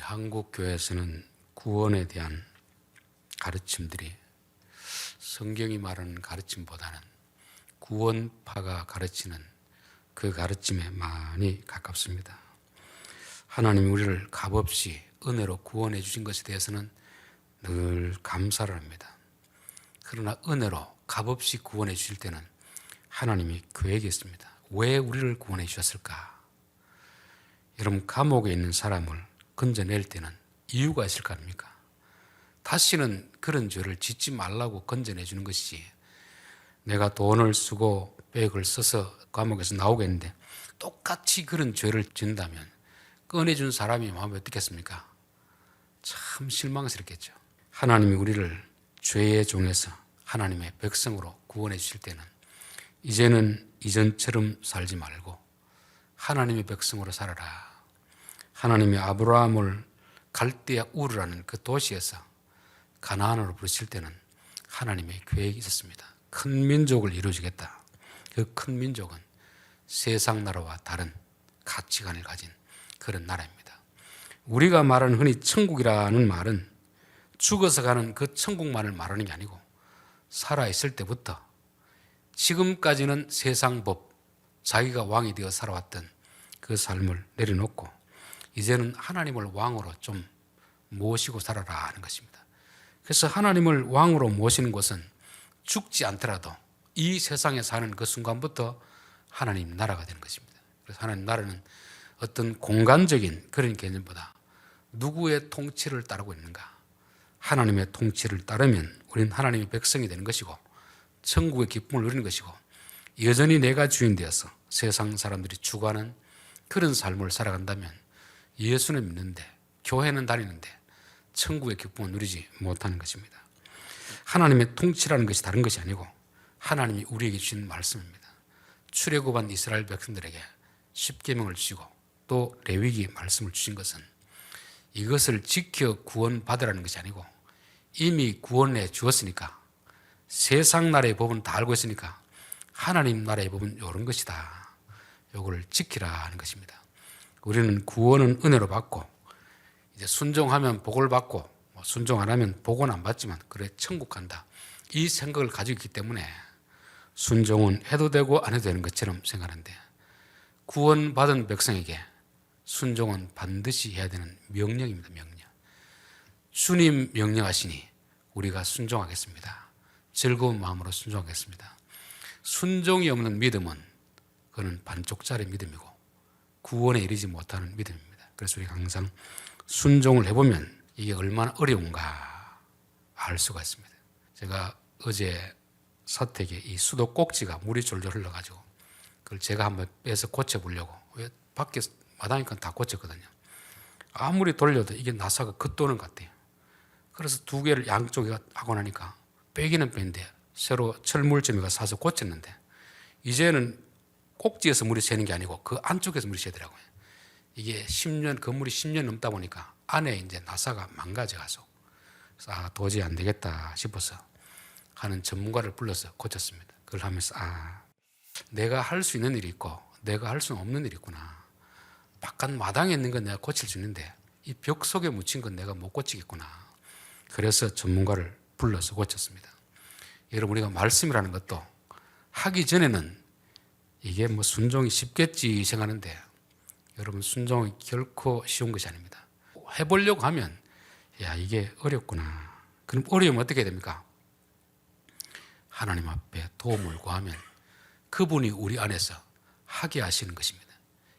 한국 교회에서는 구원에 대한 가르침들이 성경이 말하는 가르침보다는 구원파가 가르치는 그 가르침에 많이 가깝습니다. 하나님이 우리를 값없이 은혜로 구원해 주신 것에 대해서는 늘 감사를 합니다. 그러나 은혜로 값없이 구원해 주실 때는 하나님이 계획이 있습니다. 왜 우리를 구원해 주셨을까? 여러분, 감옥에 있는 사람을 건져낼 때는 이유가 있을 거 아닙니까? 다시는 그런 죄를 짓지 말라고 건져내 주는 것이지, 내가 돈을 쓰고 백을 써서 감옥에서 나오겠는데 똑같이 그런 죄를 짓는다면 꺼내준 사람이 마음이 어떻겠습니까? 참 실망스럽겠죠. 하나님이 우리를 죄의 종에서 하나님의 백성으로 구원해 주실 때는 이제는 이전처럼 살지 말고 하나님의 백성으로 살아라. 하나님이 아브라함을 갈대아 우르라는 그 도시에서 가나안으로 부르실 때는 하나님의 계획이 있었습니다. 큰 민족을 이루어주겠다. 그 큰 민족은 세상 나라와 다른 가치관을 가진 그런 나라입니다. 우리가 말하는 흔히 천국이라는 말은 죽어서 가는 그 천국만을 말하는 게 아니고 살아있을 때부터 지금까지는 세상 법, 자기가 왕이 되어 살아왔던 그 삶을 내려놓고 이제는 하나님을 왕으로 좀 모시고 살아라 하는 것입니다. 그래서 하나님을 왕으로 모시는 것은 죽지 않더라도 이 세상에 사는 그 순간부터 하나님 나라가 되는 것입니다. 그래서 하나님 나라는 어떤 공간적인 그런 개념보다 누구의 통치를 따르고 있는가? 하나님의 통치를 따르면 우리는 하나님의 백성이 되는 것이고 천국의 기쁨을 누리는 것이고 여전히 내가 주인 되어서 세상 사람들이 추구하는 그런 삶을 살아간다면 예수는 믿는데 교회는 다니는데 천국의 기쁨을 누리지 못하는 것입니다. 하나님의 통치라는 것이 다른 것이 아니고 하나님이 우리에게 주신 말씀입니다. 출애굽한 이스라엘 백성들에게 십계명을 주시고 또 레위기 말씀을 주신 것은 이것을 지켜 구원받으라는 것이 아니고 이미 구원해 주었으니까 세상 나라의 법은 다 알고 있으니까 하나님 나라의 법은 이런 것이다. 이걸 지키라 하는 것입니다. 우리는 구원은 은혜로 받고 이제 순종하면 복을 받고 순종 안 하면 복은 안 받지만 그래 천국 간다. 이 생각을 가지고 있기 때문에 순종은 해도 되고 안 해도 되는 것처럼 생각하는데 구원받은 백성에게 순종은 반드시 해야 되는 명령입니다. 명령. 주님 명령하시니 우리가 순종하겠습니다. 즐거운 마음으로 순종하겠습니다. 순종이 없는 믿음은 그는 반쪽짜리 믿음이고 구원에 이르지 못하는 믿음입니다. 그래서 우리가 항상 순종을 해보면 이게 얼마나 어려운가 알 수가 있습니다. 제가 어제 사택에 이 수도 꼭지가 물이 졸졸 흘러가지고 그걸 제가 한번 빼서 고쳐보려고, 왜 밖에 마당이니까 다 고쳤거든요. 아무리 돌려도 이게 나사가 겉도는 것 같아요. 그래서 두 개를 양쪽에 하고 나니까 빼기는 뺀데 새로 철물점에 사서 고쳤는데 이제는 꼭지에서 물이 새는 게 아니고 그 안쪽에서 물이 새더라고요. 이게 10년, 건물이 10년 넘다 보니까 안에 이제 나사가 망가져가서 도저히 안 되겠다 싶어서 하는 전문가를 불러서 고쳤습니다. 그걸 하면서 내가 할 수 있는 일이 있고 내가 할 수 없는 일이 있구나. 바깥 마당에 있는 건 내가 고칠 수 있는데 이 벽 속에 묻힌 건 내가 못 고치겠구나. 그래서 전문가를 불러서 고쳤습니다. 여러분, 우리가 말씀이라는 것도 하기 전에는 이게 뭐 순종이 쉽겠지 생각하는데 여러분, 순종이 결코 쉬운 것이 아닙니다. 해보려고 하면 이게 어렵구나. 그럼 어려우면 어떻게 해야 됩니까? 하나님 앞에 도움을 구하면 그분이 우리 안에서 하게 하시는 것입니다.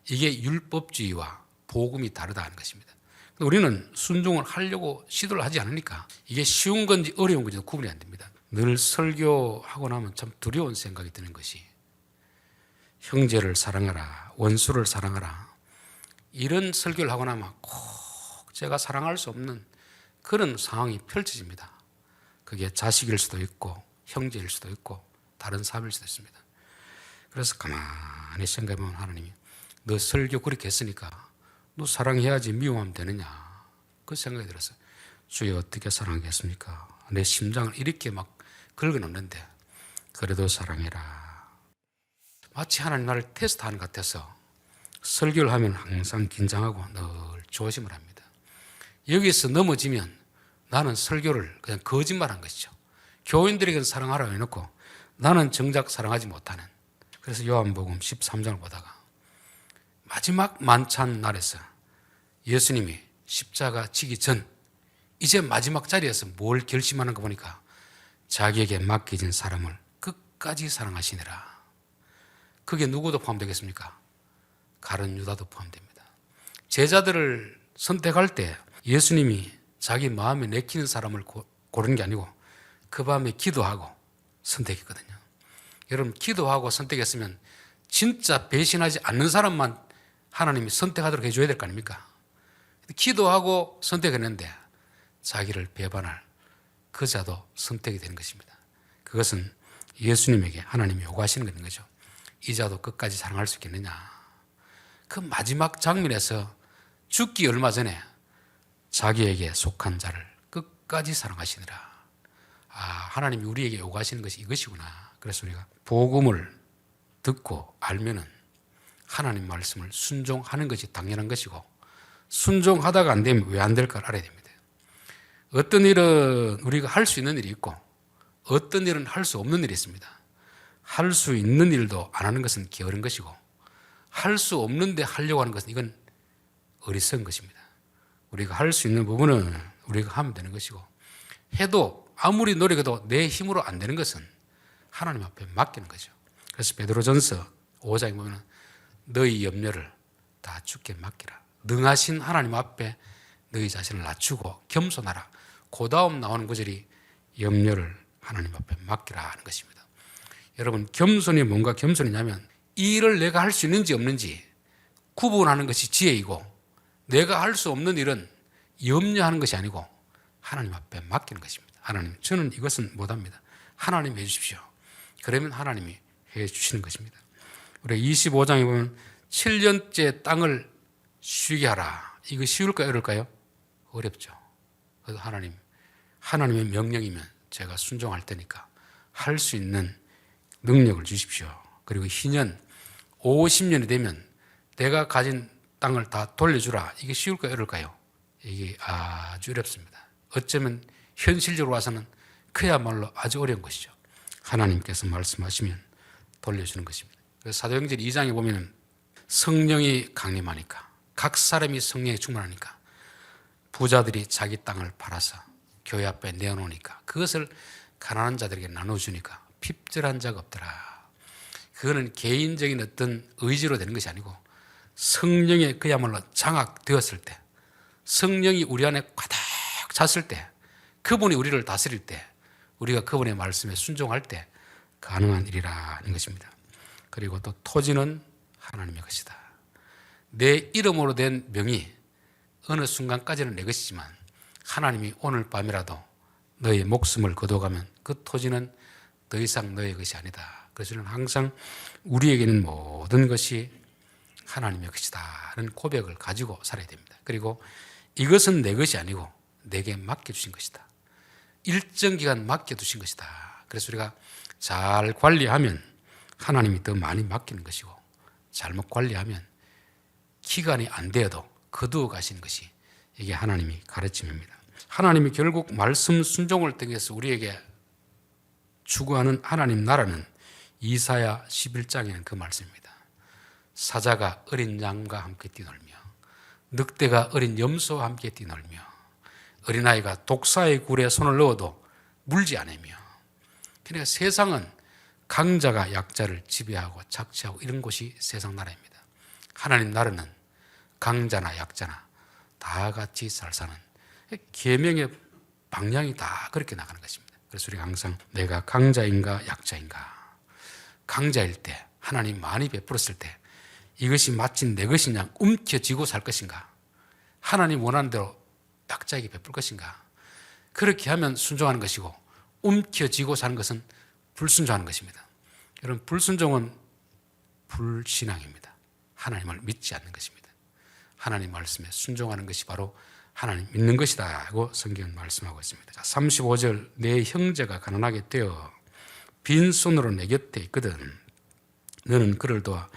이게 율법주의와 복음이 다르다 하는 것입니다. 우리는 순종을 하려고 시도를 하지 않으니까 이게 쉬운 건지 어려운 건지 구분이 안 됩니다. 늘 설교하고 나면 참 두려운 생각이 드는 것이 형제를 사랑하라, 원수를 사랑하라, 이런 설교를 하고 나면 꼭 제가 사랑할 수 없는 그런 상황이 펼쳐집니다. 그게 자식일 수도 있고 형제일 수도 있고 다른 사람일 수도 있습니다. 그래서 가만히 생각해보면 하나님이 너 설교 그렇게 했으니까 너 사랑해야지 미워하면 되느냐, 그 생각이 들었어요. 주여, 어떻게 사랑하겠습니까? 내 심장을 이렇게 막 긁어놓는데 그래도 사랑해라. 마치 하나님 나를 테스트하는 것 같아서 설교를 하면 항상 긴장하고 늘 조심을 합니다. 여기서 넘어지면 나는 설교를 그냥 거짓말한 것이죠. 교인들에게는 사랑하라고 해놓고 나는 정작 사랑하지 못하는. 그래서 요한복음 13장을 보다가 마지막 만찬 날에서 예수님이 십자가 지기 전 이제 마지막 자리에서 뭘 결심하는 거 보니까 자기에게 맡겨진 사람을 끝까지 사랑하시니라. 그게 누구도 포함되겠습니까? 가룟 유다도 포함됩니다. 제자들을 선택할 때 예수님이 자기 마음에 내키는 사람을 고르는 게 아니고 그 밤에 기도하고 선택했거든요. 여러분, 기도하고 선택했으면 진짜 배신하지 않는 사람만 하나님이 선택하도록 해줘야 될 거 아닙니까? 기도하고 선택했는데 자기를 배반할 그 자도 선택이 되는 것입니다. 그것은 예수님에게 하나님이 요구하시는 거죠. 이 자도 끝까지 사랑할 수 있겠느냐. 그 마지막 장면에서 죽기 얼마 전에 자기에게 속한 자를 끝까지 사랑하시느라. 하나님이 우리에게 요구하시는 것이 이것이구나. 그래서 우리가 복음을 듣고 알면은 하나님 말씀을 순종하는 것이 당연한 것이고, 순종하다가 안 되면 왜 안 될까를 알아야 됩니다. 어떤 일은 우리가 할 수 있는 일이 있고 어떤 일은 할 수 없는 일이 있습니다. 할 수 있는 일도 안 하는 것은 게으른 것이고, 할 수 없는데 하려고 하는 것은 이건 어리석은 것입니다. 우리가 할 수 있는 부분은 우리가 하면 되는 것이고, 해도 아무리 노력해도 내 힘으로 안 되는 것은 하나님 앞에 맡기는 거죠. 그래서 베드로전서 5장에 보면 너희 염려를 다 주께 맡기라. 능하신 하나님 앞에 너희 자신을 낮추고 겸손하라. 그 다음 나오는 구절이 염려를 하나님 앞에 맡기라 하는 것입니다. 여러분, 겸손이 뭔가 겸손이냐면 이 일을 내가 할 수 있는지 없는지 구분하는 것이 지혜이고, 내가 할 수 없는 일은 염려하는 것이 아니고 하나님 앞에 맡기는 것입니다. 하나님, 저는 이것은 못합니다. 하나님 해주십시오. 그러면 하나님이 해주시는 것입니다. 우리 25장에 보면 7년째 땅을 쉬게 하라. 이거 쉬울까요? 어려울까요? 어렵죠. 그래서 하나님의 명령이면 제가 순종할 테니까 할 수 있는 능력을 주십시오. 그리고 희년 50년이 되면 내가 가진 땅을 다 돌려주라. 이게 쉬울까요? 어려울까요? 이게 아주 어렵습니다. 어쩌면 현실적으로 와서는 그야말로 아주 어려운 것이죠. 하나님께서 말씀하시면 돌려주는 것입니다. 그래서 사도행전 2장에 보면 성령이 강림하니까, 각 사람이 성령에 충만하니까 부자들이 자기 땅을 팔아서 교회 앞에 내어놓으니까 그것을 가난한 자들에게 나눠주니까 핍절한 자가 없더라. 그거는 개인적인 어떤 의지로 되는 것이 아니고 성령에 그야말로 장악되었을 때, 성령이 우리 안에 가득 찼을 때, 그분이 우리를 다스릴 때, 우리가 그분의 말씀에 순종할 때 가능한 일이라는 것입니다. 그리고 또 토지는 하나님의 것이다. 내 이름으로 된 명이 어느 순간까지는 내 것이지만 하나님이 오늘 밤이라도 너의 목숨을 거둬가면 그 토지는 더 이상 너의 것이 아니다. 그래서 저는 항상 우리에게는 모든 것이 하나님의 것이다 라는 고백을 가지고 살아야 됩니다. 그리고 이것은 내 것이 아니고 내게 맡겨주신 것이다. 일정 기간 맡겨두신 것이다. 그래서 우리가 잘 관리하면 하나님이 더 많이 맡기는 것이고, 잘못 관리하면 기간이 안 되어도 거두어 가시는 것이 이게 하나님이 가르침입니다. 하나님이 결국 말씀 순종을 통해서 우리에게 추구하는 하나님 나라는 이사야 11장에는 그 말씀입니다. 사자가 어린 양과 함께 뛰놀며 늑대가 어린 염소와 함께 뛰놀며 어린아이가 독사의 굴에 손을 넣어도 물지 않으며. 그러니까 세상은 강자가 약자를 지배하고 착취하고 이런 곳이 세상 나라입니다. 하나님 나라는 강자나 약자나 다 같이 잘 사는 계명의 방향이 다 그렇게 나가는 것입니다. 그래서 우리가 항상 내가 강자인가 약자인가, 강자일 때 하나님 많이 베풀었을 때 이것이 마치 내 것이냐 움켜쥐고 살 것인가, 하나님 원하는 대로 약자에게 베풀 것인가. 그렇게 하면 순종하는 것이고 움켜쥐고 사는 것은 불순종하는 것입니다. 여러분, 불순종은 불신앙입니다. 하나님을 믿지 않는 것입니다. 하나님 말씀에 순종하는 것이 바로 하나님 믿는 것이다 하고 성경은 말씀하고 있습니다. 35절, 내 형제가 가난하게 되어 빈손으로 내 곁에 있거든 너는 그를 도와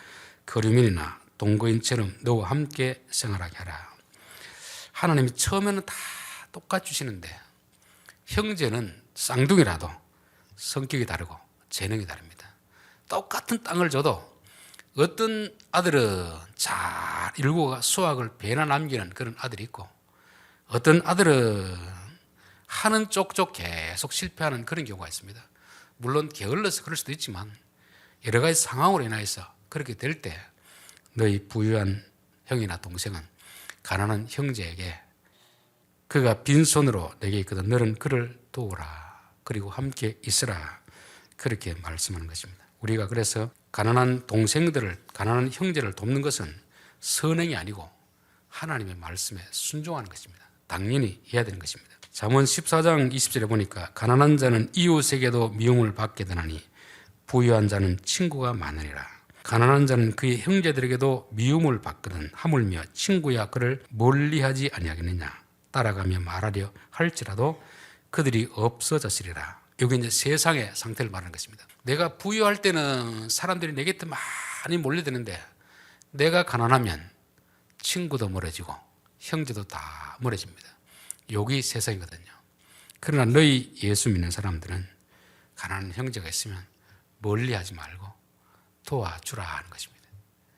거류민이나 동거인처럼 너와 함께 생활하게 하라. 하나님이 처음에는 다 똑같이 주시는데 형제는 쌍둥이라도 성격이 다르고 재능이 다릅니다. 똑같은 땅을 줘도 어떤 아들은 잘 일구고 수학을 배나 남기는 그런 아들이 있고 어떤 아들은 하는 쪽쪽 계속 실패하는 그런 경우가 있습니다. 물론 게을러서 그럴 수도 있지만 여러 가지 상황으로 인하여서 그렇게 될 때 너희 부유한 형이나 동생은 가난한 형제에게 그가 빈손으로 내게 있거든 너는 그를 도우라 그리고 함께 있으라 그렇게 말씀하는 것입니다. 우리가 그래서 가난한 동생들을 가난한 형제를 돕는 것은 선행이 아니고 하나님의 말씀에 순종하는 것입니다. 당연히 해야 되는 것입니다. 잠언 14장 20절에 보니까 가난한 자는 이웃에게도 미움을 받게 되나니 부유한 자는 친구가 많으리라. 가난한 자는 그의 형제들에게도 미움을 받거든 하물며 친구야 그를 멀리하지 아니하겠느냐. 따라가며 말하려 할지라도 그들이 없어졌으리라. 여기 이제 세상의 상태를 말하는 것입니다. 내가 부유할 때는 사람들이 내 곁에 많이 몰려드는데 내가 가난하면 친구도 멀어지고 형제도 다 멀어집니다. 여기 세상이거든요. 그러나 너희 예수 믿는 사람들은 가난한 형제가 있으면 멀리하지 말고 도와주라 하는 것입니다.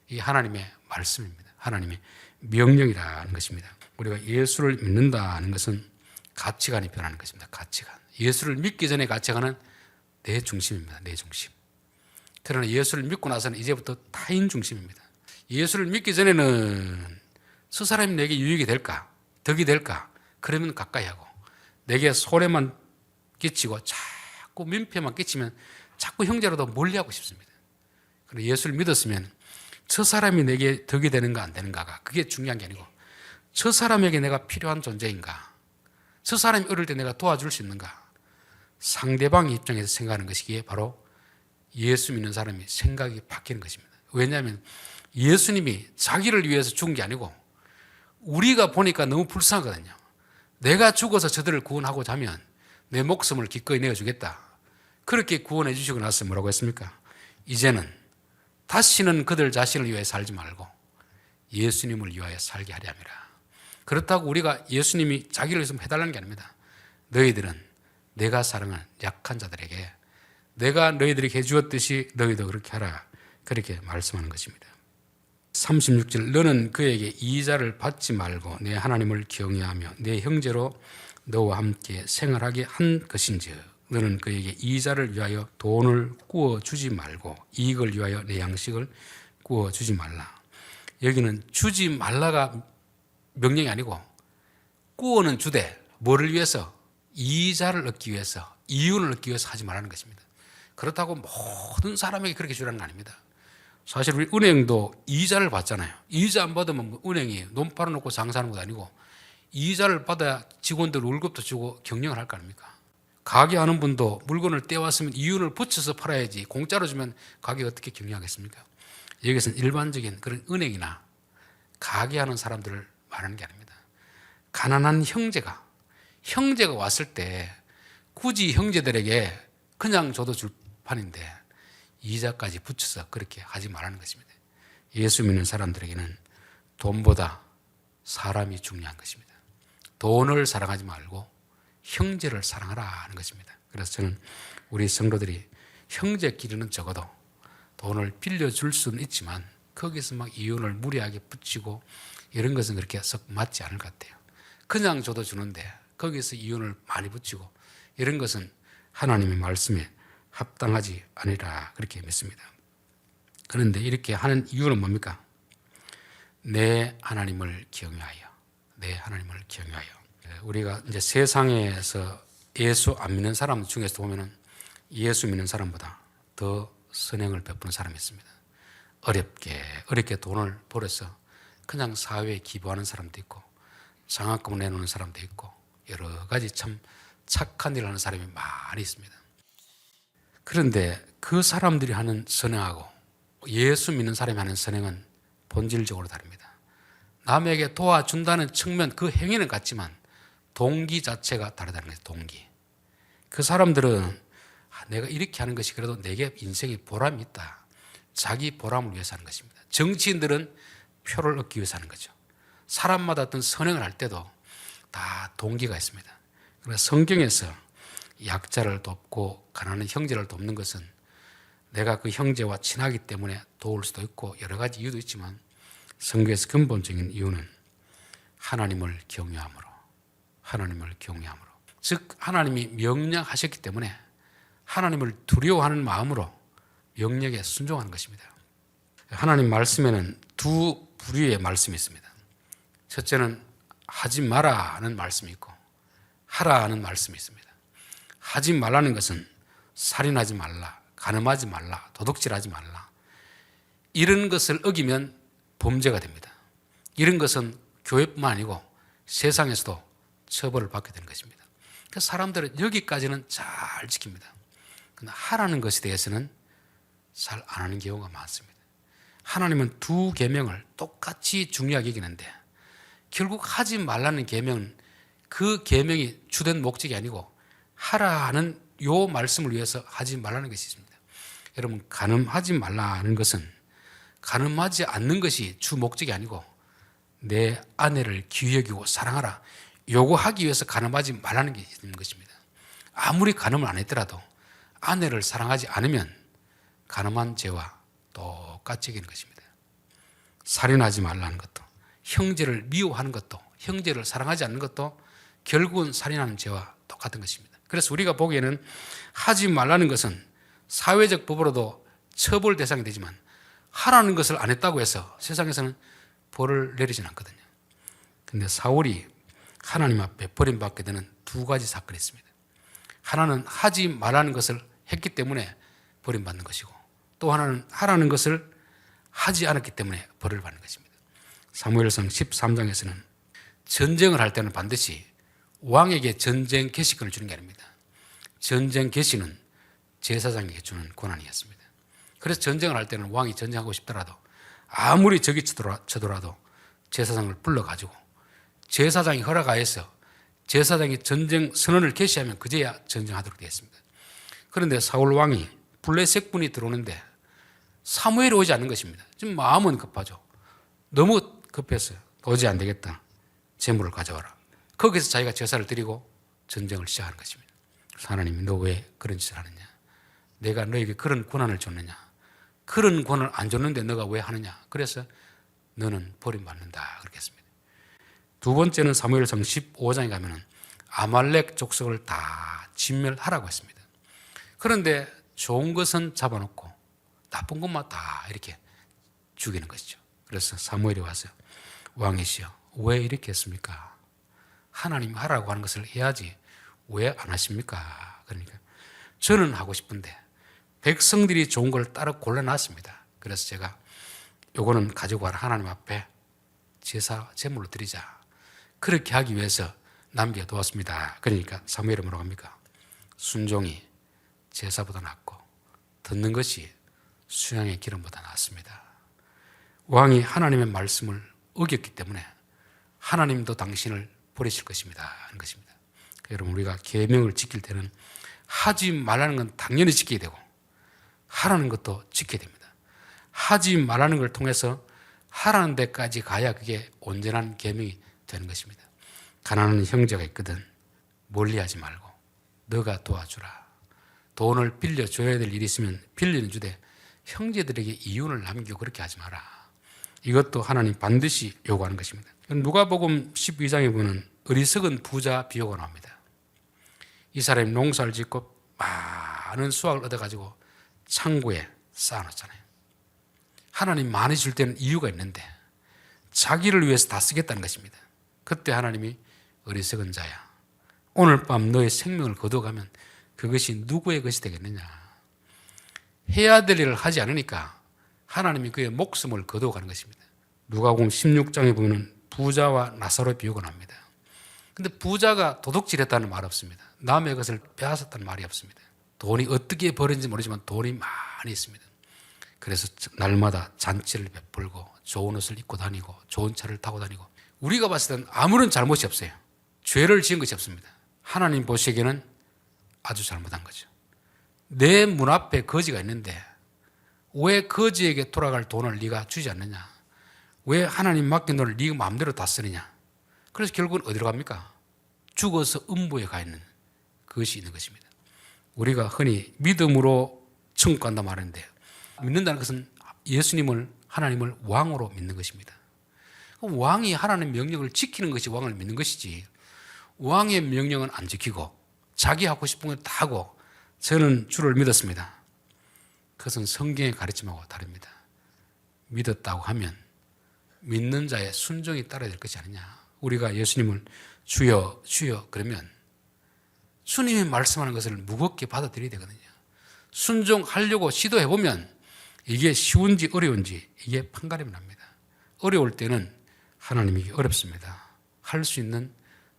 이게 하나님의 말씀입니다. 하나님의 명령이라는 것입니다. 우리가 예수를 믿는다는 것은 가치관이 변하는 것입니다. 가치관. 예수를 믿기 전에 가치관은 내 중심입니다. 내 중심. 그러나 예수를 믿고 나서는 이제부터 타인 중심입니다. 예수를 믿기 전에는 저 사람이 내게 유익이 될까? 덕이 될까? 그러면 가까이 하고 내게 손해만 끼치고 자꾸 민폐만 끼치면 자꾸 형제로도 멀리하고 싶습니다. 그런데 예수를 믿었으면 저 사람이 내게 덕이 되는가 안 되는가가 그게 중요한 게 아니고 저 사람에게 내가 필요한 존재인가? 저 사람이 어릴 때 내가 도와줄 수 있는가? 상대방 입장에서 생각하는 것이기에 바로 예수 믿는 사람이 생각이 바뀌는 것입니다. 왜냐하면 예수님이 자기를 위해서 죽은 게 아니고 우리가 보니까 너무 불쌍하거든요. 내가 죽어서 저들을 구원하고자 하면 내 목숨을 기꺼이 내어주겠다. 그렇게 구원해 주시고 나서 뭐라고 했습니까? 이제는 다시는 그들 자신을 위해 살지 말고 예수님을 위하여 살게 하려 함이라. 그렇다고 우리가 예수님이 자기를 위해서 해달라는 게 아닙니다. 너희들은 내가 사랑하는 약한 자들에게 내가 너희들에게 해주었듯이 너희도 그렇게 하라. 그렇게 말씀하는 것입니다. 36절 너는 그에게 이자를 받지 말고 내 하나님을 경외하며 내 형제로 너와 함께 생활하게 한 것인즉 너는 그에게 이자를 위하여 돈을 구워주지 말고 이익을 위하여 내 양식을 구워주지 말라. 여기는 주지 말라가 명령이 아니고 구워는 주되 뭐를 위해서? 이자를 얻기 위해서 이윤을 얻기 위해서 하지 말라는 것입니다. 그렇다고 모든 사람에게 그렇게 주라는 거 아닙니다. 사실 우리 은행도 이자를 받잖아요. 이자 안 받으면 은행이 돈 팔아놓고 장사하는 것도 아니고 이자를 받아야 직원들 월급도 주고 경영을 할 거 아닙니까? 가게 하는 분도 물건을 떼왔으면 이윤을 붙여서 팔아야지 공짜로 주면 가게 어떻게 경영하겠습니까? 여기서는 일반적인 그런 은행이나 가게 하는 사람들을 말하는 게 아닙니다. 가난한 형제가 왔을 때 굳이 형제들에게 그냥 줘도 줄 판인데 이자까지 붙여서 그렇게 하지 말라는 것입니다. 예수 믿는 사람들에게는 돈보다 사람이 중요한 것입니다. 돈을 사랑하지 말고 형제를 사랑하라 하는 것입니다. 그래서 저는 우리 성도들이 형제끼리는 적어도 돈을 빌려줄 수는 있지만 거기서 막 이윤을 무리하게 붙이고 이런 것은 그렇게 썩 맞지 않을 것 같아요. 그냥 줘도 주는데 거기서 이윤을 많이 붙이고 이런 것은 하나님의 말씀에 합당하지 아니라 그렇게 믿습니다. 그런데 이렇게 하는 이유는 뭡니까? 내 하나님을 경외하여, 내 하나님을 경외하여. 우리가 이제 세상에서 예수 안 믿는 사람 중에서 보면은 예수 믿는 사람보다 더 선행을 베푸는 사람이 있습니다. 어렵게 돈을 벌어서 그냥 사회에 기부하는 사람도 있고 장학금을 내놓는 사람도 있고 여러 가지 참 착한 일을 하는 사람이 많이 있습니다. 그런데 그 사람들이 하는 선행하고 예수 믿는 사람이 하는 선행은 본질적으로 다릅니다. 남에게 도와준다는 측면 그 행위는 같지만 동기 자체가 다르다는 거예요. 동기. 그 사람들은 내가 이렇게 하는 것이 그래도 내게 인생에 보람이 있다. 자기 보람을 위해서 하는 것입니다. 정치인들은 표를 얻기 위해서 하는 거죠. 사람마다 어떤 선행을 할 때도 다 동기가 있습니다. 그래서 성경에서 약자를 돕고 가난한 형제를 돕는 것은 내가 그 형제와 친하기 때문에 도울 수도 있고 여러 가지 이유도 있지만 성경에서 근본적인 이유는 하나님을 경외함으로, 즉 하나님이 명령하셨기 때문에 하나님을 두려워하는 마음으로 명령에 순종하는 것입니다. 하나님 말씀에는 두 부류의 말씀이 있습니다. 첫째는 하지 마라 하는 말씀이 있고 하라 하는 말씀이 있습니다. 하지 말라는 것은 살인하지 말라, 간음하지 말라, 도둑질하지 말라, 이런 것을 어기면 범죄가 됩니다. 이런 것은 교회뿐만 아니고 세상에서도 처벌을 받게 되는 것입니다. 그래서 사람들은 여기까지는 잘 지킵니다. 그러나 하라는 것에 대해서는 잘 안 하는 경우가 많습니다. 하나님은 두 계명을 똑같이 중요하게 여기는데 결국 하지 말라는 계명은 그 계명이 주된 목적이 아니고 하라는 요 말씀을 위해서 하지 말라는 것이 있습니다. 여러분, 간음하지 말라는 것은 간음하지 않는 것이 주 목적이 아니고 내 아내를 귀히 여기고 사랑하라, 요구하기 위해서 간음하지 말라는 게 있는 것입니다. 아무리 간음을 안 했더라도 아내를 사랑하지 않으면 간음한 죄와 똑같이 여기는 것입니다. 살인하지 말라는 것도, 형제를 미워하는 것도, 형제를 사랑하지 않는 것도 결국은 살인하는 죄와 똑같은 것입니다. 그래서 우리가 보기에는 하지 말라는 것은 사회적 법으로도 처벌 대상이 되지만 하라는 것을 안 했다고 해서 세상에서는 벌을 내리진 않거든요. 그런데 사울이 하나님 앞에 버림받게 되는 두 가지 사건이 있습니다. 하나는 하지 말라는 것을 했기 때문에 버림받는 것이고, 또 하나는 하라는 것을 하지 않았기 때문에 벌을 받는 것입니다. 사무엘상 13장에서는 전쟁을 할 때는 반드시 왕에게 전쟁 개시권을 주는 게 아닙니다. 전쟁 개시는 제사장에게 주는 권한이었습니다. 그래서 전쟁을 할 때는 왕이 전쟁하고 싶더라도 아무리 적이 쳐더라도 제사장을 불러가지고 제사장이 허락하여서 제사장이 전쟁 선언을 개시하면 그제야 전쟁하도록 되어 있습니다. 그런데 사울 왕이 블레셋군이 들어오는데 사무엘이 오지 않는 것입니다. 지금 마음은 급하죠. 너무 급했어요. 도저히 안 되겠다. 재물을 가져와라. 거기서 자기가 제사를 드리고 전쟁을 시작하는 것입니다. 하나님이 너 왜 그런 짓을 하느냐? 내가 너에게 그런 권한을 줬느냐? 그런 권한을 안 줬는데 너가 왜 하느냐? 그래서 너는 버림받는다 그렇게 했습니다. 두 번째는 사무엘상 15장에 가면은 아말렉 족속을 다 진멸하라고 했습니다. 그런데 좋은 것은 잡아놓고 나쁜 것만 다 이렇게 죽이는 것이죠. 그래서 사무엘이 와서 왕이시여 왜 이렇게 했습니까? 하나님 하라고 하는 것을 해야지 왜 안 하십니까? 그러니까 저는 하고 싶은데 백성들이 좋은 걸 따로 골라놨습니다. 그래서 제가 요거는 가지고 가라, 하나님 앞에 제사 제물로 드리자, 그렇게 하기 위해서 남겨두었습니다. 그러니까 사무엘이 뭐라고 합니까? 순종이 제사보다 낫고 듣는 것이 수양의 기름보다 낫습니다. 왕이 하나님의 말씀을 어겼기 때문에 하나님도 당신을 버리실 것입니다 하는 것입니다. 여러분, 우리가 계명을 지킬 때는 하지 말라는 건 당연히 지켜야 되고 하라는 것도 지켜야 됩니다. 하지 말라는 걸 통해서 하라는 데까지 가야 그게 온전한 계명이 되는 것입니다. 가난한 형제가 있거든 멀리하지 말고 너가 도와주라. 돈을 빌려줘야 될 일이 있으면 빌리는 주되 형제들에게 이윤을 남기고 그렇게 하지 마라. 이것도 하나님 반드시 요구하는 것입니다. 누가복음 12장에 보면 어리석은 부자 비유가 나옵니다. 이 사람이 농사를 짓고 많은 수확을 얻어가지고 창고에 쌓아놓잖아요. 하나님 많이 줄 때는 이유가 있는데 자기를 위해서 다 쓰겠다는 것입니다. 그때 하나님이 어리석은 자야, 오늘 밤 너의 생명을 거둬가면 그것이 누구의 것이 되겠느냐. 해야 될 일을 하지 않으니까 하나님이 그의 목숨을 거둬가는 것입니다. 누가복음 16장에 보면 부자와 나사로의 비유가 나옵니다. 근데 부자가 도둑질했다는 말 없습니다. 남의 것을 빼앗았다는 말이 없습니다. 돈이 어떻게 벌어진지 모르지만 돈이 많이 있습니다. 그래서 날마다 잔치를 베풀고 좋은 옷을 입고 다니고 좋은 차를 타고 다니고, 우리가 봤을 때는 아무런 잘못이 없어요. 죄를 지은 것이 없습니다. 하나님 보시기에는 아주 잘못한 거죠. 내 문 앞에 거지가 있는데 왜 거지에게 돌아갈 돈을 네가 주지 않느냐? 왜 하나님 맡긴 돈을 네가 마음대로 다 쓰느냐? 그래서 결국은 어디로 갑니까? 죽어서 음부에 가 있는 그것이 있는 것입니다. 우리가 흔히 믿음으로 천국 간다 말하는데, 믿는다는 것은 예수님을, 하나님을 왕으로 믿는 것입니다. 왕이 하나님의 명령을 지키는 것이 왕을 믿는 것이지, 왕의 명령은 안 지키고 자기 하고 싶은 걸 다 하고 저는 주를 믿었습니다. 그것은 성경의 가르침하고 다릅니다. 믿었다고 하면 믿는 자의 순종이 따라야 될 것이 아니냐. 우리가 예수님을 주여 주여 그러면 주님이 말씀하는 것을 무겁게 받아들여야 되거든요. 순종하려고 시도해보면 이게 쉬운지 어려운지 이게 판가름이 납니다. 어려울 때는 하나님이 어렵습니다. 할 수 있는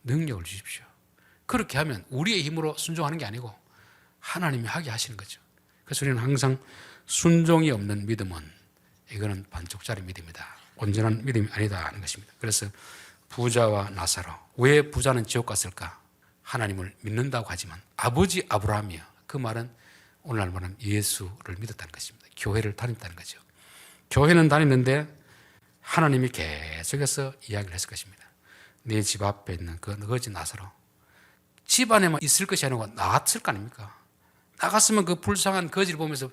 능력을 주십시오. 그렇게 하면 우리의 힘으로 순종하는 게 아니고 하나님이 하게 하시는 거죠. 그래서 우리는 항상 순종이 없는 믿음은 이거는 반쪽짜리 믿음이다. 온전한 믿음이 아니다 하는 것입니다. 그래서 부자와 나사로, 왜 부자는 지옥 갔을까? 하나님을 믿는다고 하지만 아버지 아브라함이요. 그 말은 오늘날 말하면 예수를 믿었다는 것입니다. 교회를 다녔다는 거죠. 교회는 다녔는데 하나님이 계속해서 이야기를 했을 것입니다. 내 집 앞에 있는 그 거지 나사로, 집 안에만 있을 것이 아니고 나갔을 거 아닙니까? 나갔으면 그 불쌍한 거지를 보면서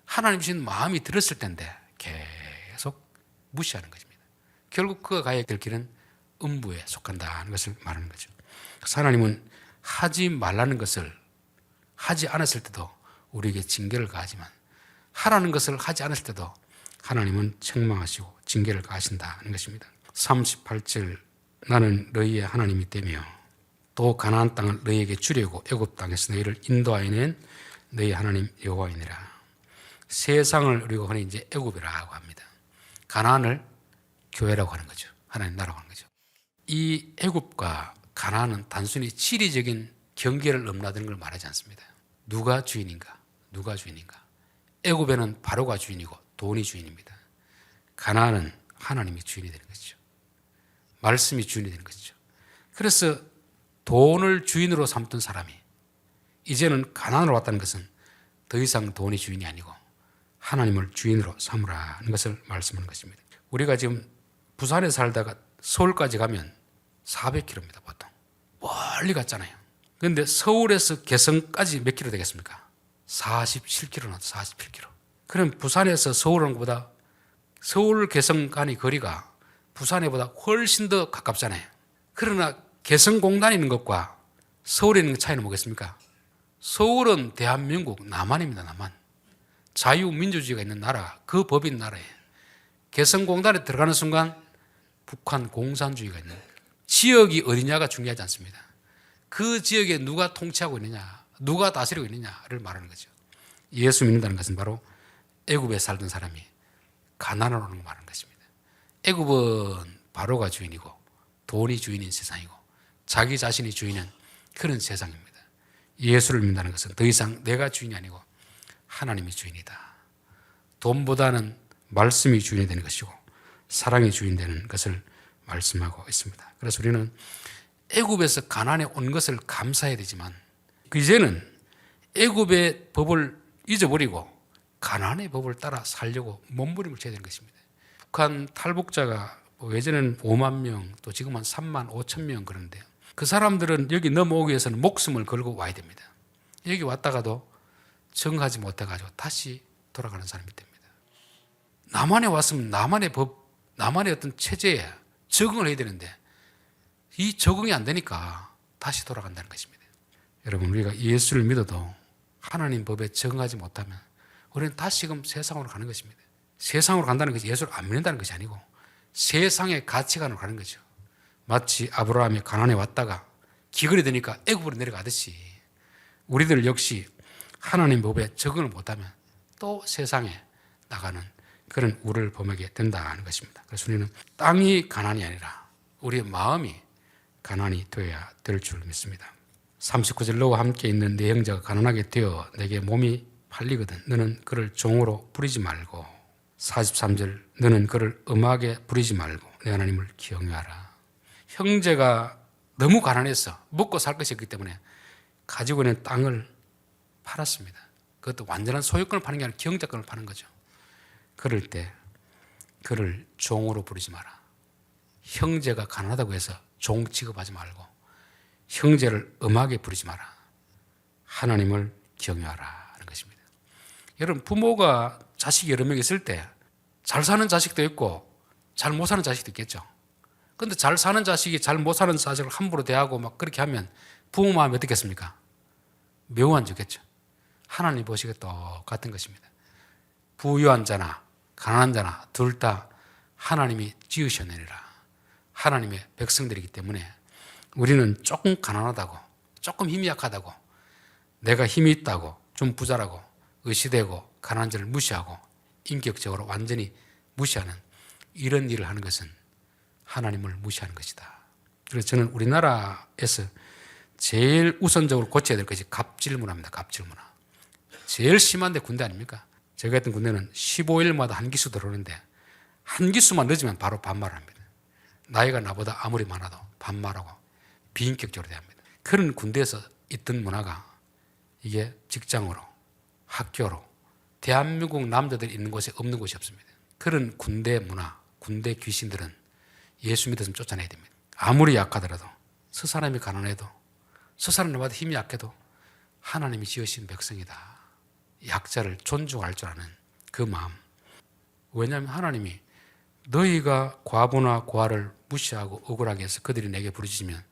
하나님 주신 마음이 들었을 텐데 계속 무시하는 것입니다. 결국 그가 가야 될 길은 음부에 속한다는 것을 말하는 거죠. 그래서 하나님은 하지 말라는 것을 하지 않았을 때도 우리에게 징계를 가하지만 하라는 것을 하지 않았을 때도 하나님은 책망하시고 징계를 가하신다는 것입니다. 38절, 나는 너희의 하나님이 되며 또 가나안 땅을 너희에게 주려고 애굽 땅에서 너희를 인도하여 낸 너희 하나님 여호와이니라. 세상을 우리가 흔히 이제 애굽이라고 합니다. 가나안을 교회라고 하는 거죠. 하나님 나라고 하는 거죠. 이 애굽과 가나안은 단순히 지리적인 경계를 넘나드는 걸 말하지 않습니다. 누가 주인인가? 누가 주인인가? 애굽에는 바로가 주인이고 돈이 주인입니다. 가나안은 하나님이 주인이 되는 것이죠. 말씀이 주인이 되는 것이죠. 그래서 돈을 주인으로 삼던 사람이 이제는 가나안으로 왔다는 것은 더 이상 돈이 주인이 아니고 하나님을 주인으로 삼으라는 것을 말씀하는 것입니다. 우리가 지금 부산에 살다가 서울까지 가면 400km입니다. 보통 멀리 갔잖아요. 그런데 서울에서 개성까지 몇 킬로 되겠습니까? 47km 나도 47km. 그럼 부산에서 서울 오는 것보다 서울 개성 간의 거리가 부산에보다 훨씬 더 가깝잖아요. 그러나 개성공단 있는 것과 서울에 있는 차이는 뭐겠습니까? 서울은 대한민국 남한입니다. 남한. 자유민주주의가 있는 나라, 그 법인 나라예요. 개성공단에 들어가는 순간 북한 공산주의가 있는 지역이 어디냐가 중요하지 않습니다. 그 지역에 누가 통치하고 있느냐, 누가 다스리고 있느냐를 말하는 거죠. 예수 믿는다는 것은 바로 애굽에 살던 사람이 가나안으로 오는 걸 말하는 것입니다. 애굽은 바로가 주인이고 돈이 주인인 세상이고 자기 자신이 주인은 그런 세상입니다. 예수를 믿는다는 것은 더 이상 내가 주인이 아니고 하나님이 주인이다. 돈보다는 말씀이 주인이 되는 것이고 사랑이 주인 되는 것을 말씀하고 있습니다. 그래서 우리는 애굽에서 가나안에 온 것을 감사해야 되지만 이제는 애굽의 법을 잊어버리고 가나안의 법을 따라 살려고 몸부림을 쳐야 되는 것입니다. 북한 탈북자가 예전에는 5만 명, 또 지금은 3만 5천 명 그러는데요. 그 사람들은 여기 넘어오기 위해서는 목숨을 걸고 와야 됩니다. 여기 왔다가도 적응하지 못해가지고 다시 돌아가는 사람이 됩니다. 남한에 왔으면 남한의 법, 남한의 어떤 체제에 적응을 해야 되는데 이 적응이 안 되니까 다시 돌아간다는 것입니다. 여러분, 우리가 예수를 믿어도 하나님 법에 적응하지 못하면 우리는 다시금 세상으로 가는 것입니다. 세상으로 간다는 것이 예수를 안 믿는다는 것이 아니고 세상의 가치관으로 가는 거죠. 마치 아브라함이 가나안에 왔다가 기근이 되니까 애굽으로 내려가듯이 우리들 역시 하나님 법에 적응을 못하면 또 세상에 나가는 그런 우를 범하게 된다는 것입니다. 그래서 우리는 땅이 가나안이 아니라 우리의 마음이 가나안이 되어야 될 줄 믿습니다. 39절, 너와 함께 있는 내 형제가 가난하게 되어 내게 몸이 팔리거든 너는 그를 종으로 부리지 말고, 43절, 너는 그를 엄하게 부리지 말고 내 하나님을 경외하라. 형제가 너무 가난해서 먹고 살 것이 없기 때문에 가지고 있는 땅을 팔았습니다. 그것도 완전한 소유권을 파는 게 아니라 경작권을 파는 거죠. 그럴 때 그를 종으로 부르지 마라. 형제가 가난하다고 해서 종 취급하지 말고 형제를 엄하게 부르지 마라. 하나님을 경외하라 하는 것입니다. 여러분, 부모가 자식이 여러 명 있을 때 잘 사는 자식도 있고 잘 못 사는 자식도 있겠죠. 그런데 잘 사는 자식이 잘 못 사는 자식을 함부로 대하고 막 그렇게 하면 부모 마음이 어떻겠습니까? 매우 안 좋겠죠. 하나님 보시기에 똑같은 것입니다. 부유한 자나 가난한 자나 둘 다 하나님이 지으셨느니라. 하나님의 백성들이기 때문에 우리는 조금 가난하다고, 조금 힘이 약하다고, 내가 힘이 있다고, 좀 부자라고 의시되고 가난한 자를 무시하고 인격적으로 완전히 무시하는 이런 일을 하는 것은 하나님을 무시하는 것이다. 그래서 저는 우리나라에서 제일 우선적으로 고쳐야 될 것이 갑질 문화입니다. 갑질 문화. 제일 심한 데 군대 아닙니까? 제가 했던 군대는 15일마다 한 기수 들어오는데 한 기수만 늦으면 바로 반말합니다. 나이가 나보다 아무리 많아도 반말하고 비인격적으로 대합니다. 그런 군대에서 있던 문화가 이게 직장으로, 학교로, 대한민국 남자들이 있는 곳에 없는 곳이 없습니다. 그런 군대 문화, 군대 귀신들은 예수 믿었으면 쫓아내야 됩니다. 아무리 약하더라도, 저 사람이 가난해도, 저 사람보다 힘이 약해도 하나님이 지으신 백성이다. 약자를 존중할 줄 아는 그 마음. 왜냐하면 하나님이 너희가 과부나 고아를 무시하고 억울하게 해서 그들이 내게 부르짖으면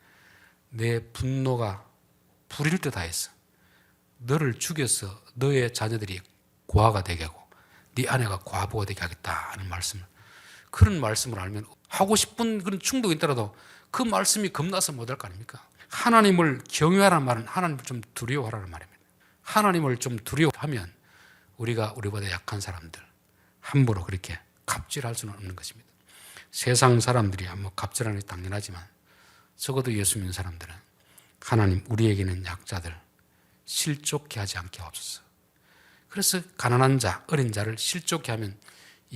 내 분노가 불일 듯 하였어. 너를 죽여서 너의 자녀들이 고아가 되게 하고 네 아내가 과부가 되게 하겠다 하는 말씀을, 그런 말씀을 알면 하고 싶은 그런 충동이 있더라도 그 말씀이 겁나서 못할 거 아닙니까? 하나님을 경외하라는 말은 하나님을 좀 두려워하라는 말입니다. 하나님을 좀 두려워하면 우리가 우리보다 약한 사람들 함부로 그렇게 갑질할 수는 없는 것입니다. 세상 사람들이 뭐 갑질하는 게 당연하지만 적어도 예수 믿는 사람들은 하나님 우리에게는 약자들 실족케 하지 않게 하옵소서. 그래서 가난한 자, 어린 자를 실족케 하면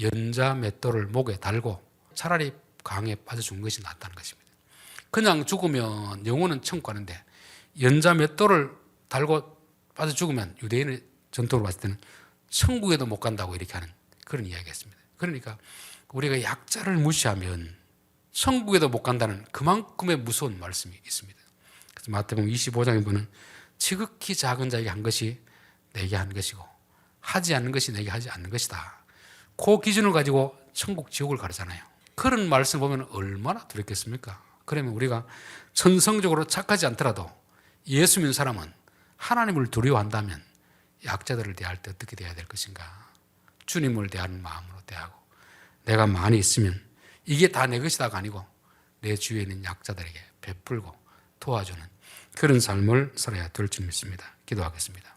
연자 맷돌을 목에 달고 차라리 강에 빠져 죽는 것이 낫다는 것입니다. 그냥 죽으면 영혼은 천국 가는데 연자 맷돌을 달고 빠져 죽으면 유대인의 전통으로 봤을 때는 천국에도 못 간다고 이렇게 하는 그런 이야기였습니다. 그러니까 우리가 약자를 무시하면 천국에도 못 간다는 그만큼의 무서운 말씀이 있습니다. 그래서 마태복음 25장에 보면 지극히 작은 자에게 한 것이 내게 한 것이고 하지 않는 것이 내게 하지 않는 것이다. 그 기준을 가지고 천국 지옥을 가르잖아요. 그런 말씀 보면 얼마나 두렵겠습니까? 그러면 우리가 천성적으로 착하지 않더라도 예수 믿는 사람은 하나님을 두려워한다면 약자들을 대할 때 어떻게 대해야 될 것인가? 주님을 대하는 마음으로 대하고, 내가 많이 있으면 이게 다 내 것이다가 아니고 내 주위에 있는 약자들에게 베풀고 도와주는 그런 삶을 살아야 될 줄 믿습니다. 기도하겠습니다.